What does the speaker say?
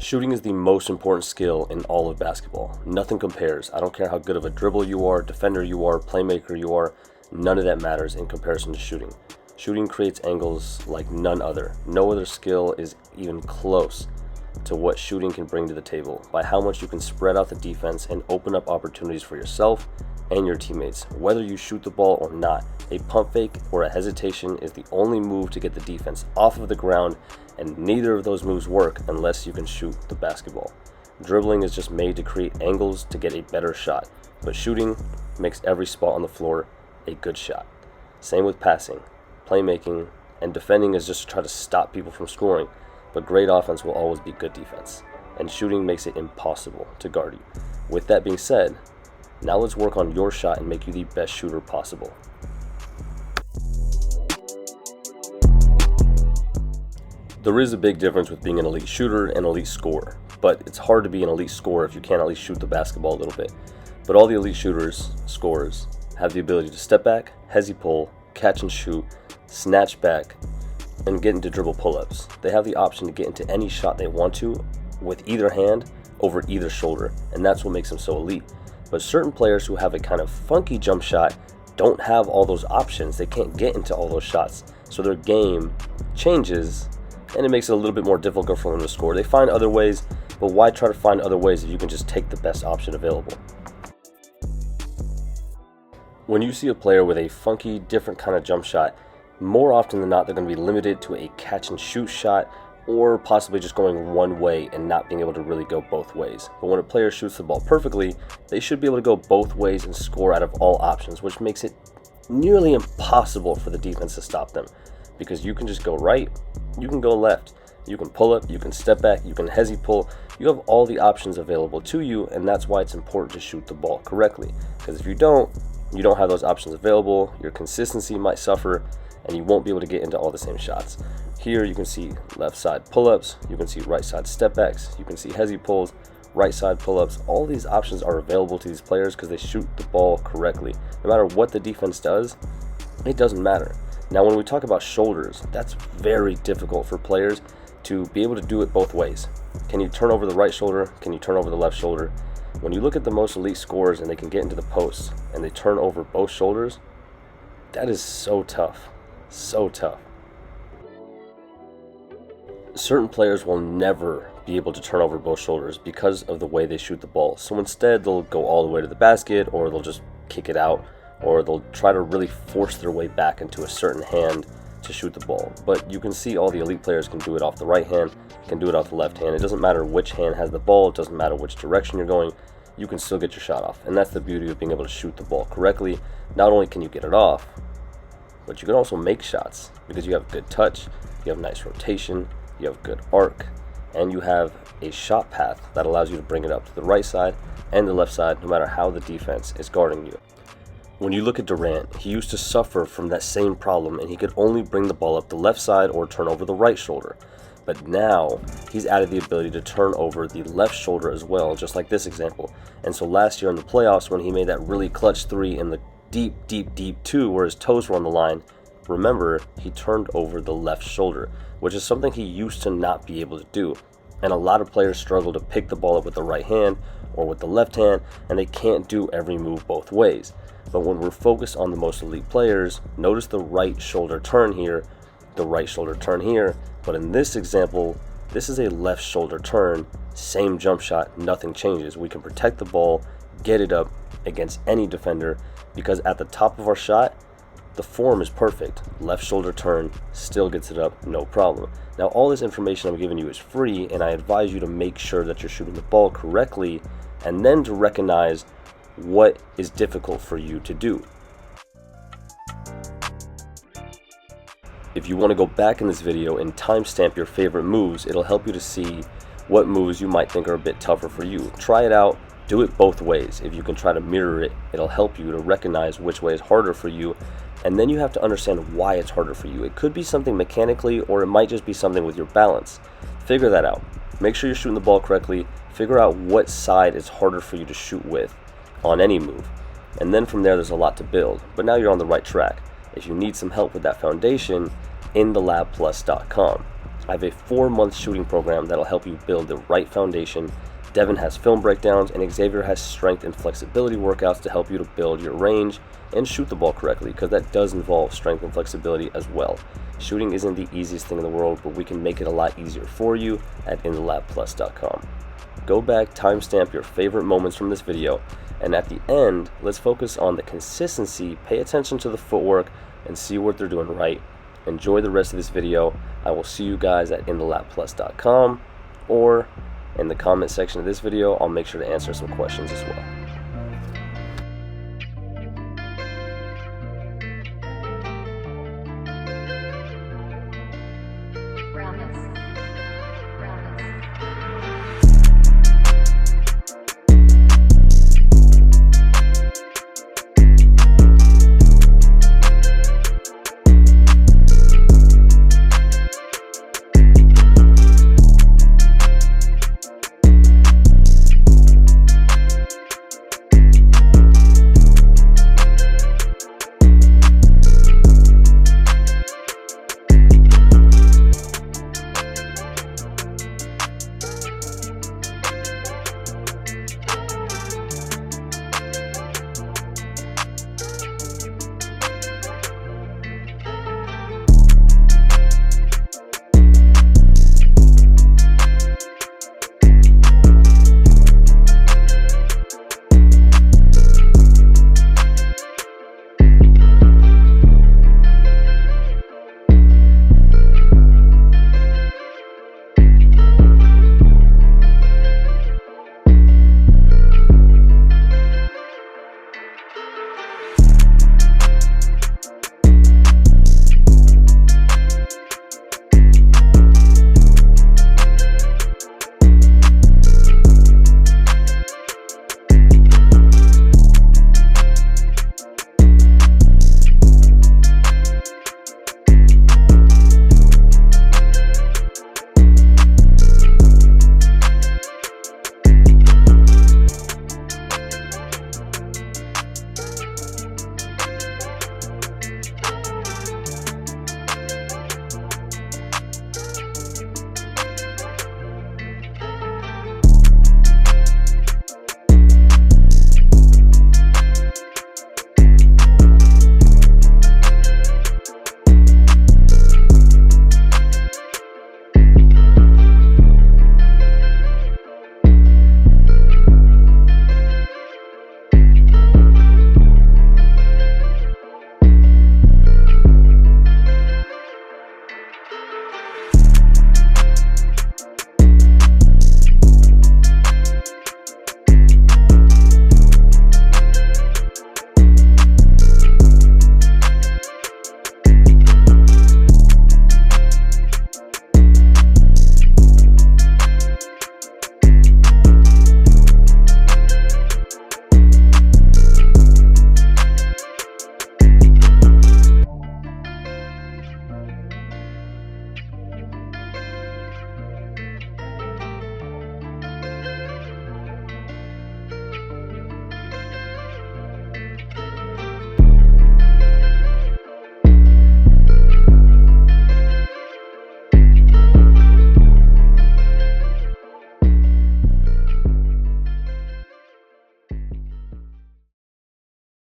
Shooting is the most important skill in all of basketball. Nothing compares. I don't care how good of a dribbler you are, defender you are, playmaker you are. None of that matters in comparison to shooting. Shooting creates angles like none other. No other skill is even close to what shooting can bring to the table by how much you can spread out the defense and open up opportunities for yourself and your teammates. Whether you shoot the ball or not, a pump fake or a hesitation is the only move to get the defense off of the ground, and neither of those moves work unless you can shoot the basketball. Dribbling is just made to create angles to get a better shot, but shooting makes every spot on the floor a good shot. Same with passing, playmaking, and defending is just to try to stop people from scoring, but great offense will always be good defense, and shooting makes it impossible to guard you. With that being said, now let's work on your shot and make you the best shooter possible. There is a big difference with being an elite shooter and elite scorer, but it's hard to be an elite scorer if you can't at least shoot the basketball a little bit. But all the elite scorers, have the ability to step back, hesi pull, catch and shoot, snatch back, and get into dribble pull-ups. They have the option to get into any shot they want to with either hand over either shoulder, and that's what makes them so elite. But certain players who have a kind of funky jump shot don't have all those options. They can't get into all those shots, so their game changes, and it makes it a little bit more difficult for them to score. They find other ways, but why try to find other ways if you can just take the best option available? When you see a player with a funky, different kind of jump shot, more often than not, they're going to be limited to a catch and shoot shot, or possibly just going one way and not being able to really go both ways. But when a player shoots the ball perfectly, they should be able to go both ways and score out of all options, which makes it nearly impossible for the defense to stop them. Because you can just go right, you can go left, you can pull up, you can step back, you can hesi pull. You have all the options available to you, and that's why it's important to shoot the ball correctly. Because if you don't have those options available, your consistency might suffer, and you won't be able to get into all the same shots. Here you can see left side pull-ups, you can see right side step backs, you can see hesi pulls, right side pull-ups. All these options are available to these players because they shoot the ball correctly. No matter what the defense does, it doesn't matter. Now when we talk about shoulders, that's very difficult for players to be able to do it both ways. Can you turn over the right shoulder? Can you turn over the left shoulder? When you look at the most elite scorers and they can get into the post and they turn over both shoulders, that is so tough. So tough. Certain players will never be able to turn over both shoulders because of the way they shoot the ball. So instead, they'll go all the way to the basket, or they'll just kick it out, or they'll try to really force their way back into a certain hand to shoot the ball. But you can see all the elite players can do it off the right hand, can do it off the left hand. It doesn't matter which hand has the ball. It doesn't matter which direction you're going. You can still get your shot off. And that's the beauty of being able to shoot the ball correctly. Not only can you get it off, but you can also make shots because you have good touch, you have nice rotation, you have good arc, and you have a shot path that allows you to bring it up to the right side and the left side no matter how the defense is guarding you. When you look at Durant, he used to suffer from that same problem, and he could only bring the ball up the left side or turn over the right shoulder. But now he's added the ability to turn over the left shoulder as well, just like this example. And so last year in the playoffs, when he made that really clutch three in the deep two where his toes were on the line, remember, he turned over the left shoulder, which is something he used to not be able to do. And a lot of players struggle to pick the ball up with the right hand or with the left hand, and they can't do every move both ways. But when we're focused on the most elite players, notice the right shoulder turn here, the right shoulder turn here. But in this example, this is a left shoulder turn, same jump shot, nothing changes. We can protect the ball, get it up against any defender, because at the top of our shot, the form is perfect. Left shoulder turn, still gets it up, no problem. Now all this information I'm giving you is free, and I advise you to make sure that you're shooting the ball correctly, and then to recognize what is difficult for you to do. If you want to go back in this video and timestamp your favorite moves, it'll help you to see what moves you might think are a bit tougher for you. Try it out, do it both ways. If you can try to mirror it, it'll help you to recognize which way is harder for you, and then you have to understand why it's harder for you. It could be something mechanically, or it might just be something with your balance. Figure that out. Make sure you're shooting the ball correctly. Figure out what side is harder for you to shoot with on any move. And then from there, there's a lot to build. But now you're on the right track. If you need some help with that foundation, inTheLabPlus.com. I have a 4-month shooting program that'll help you build the right foundation. Devin has film breakdowns, and Xavier has strength and flexibility workouts to help you to build your range and shoot the ball correctly, because that does involve strength and flexibility as well. Shooting isn't the easiest thing in the world, but we can make it a lot easier for you at inthelabplus.com. Go back, timestamp your favorite moments from this video, and at the end, let's focus on the consistency, pay attention to the footwork, and see what they're doing right. Enjoy the rest of this video. I will see you guys at inthelabplus.com, or in the comment section of this video, I'll make sure to answer some questions as well.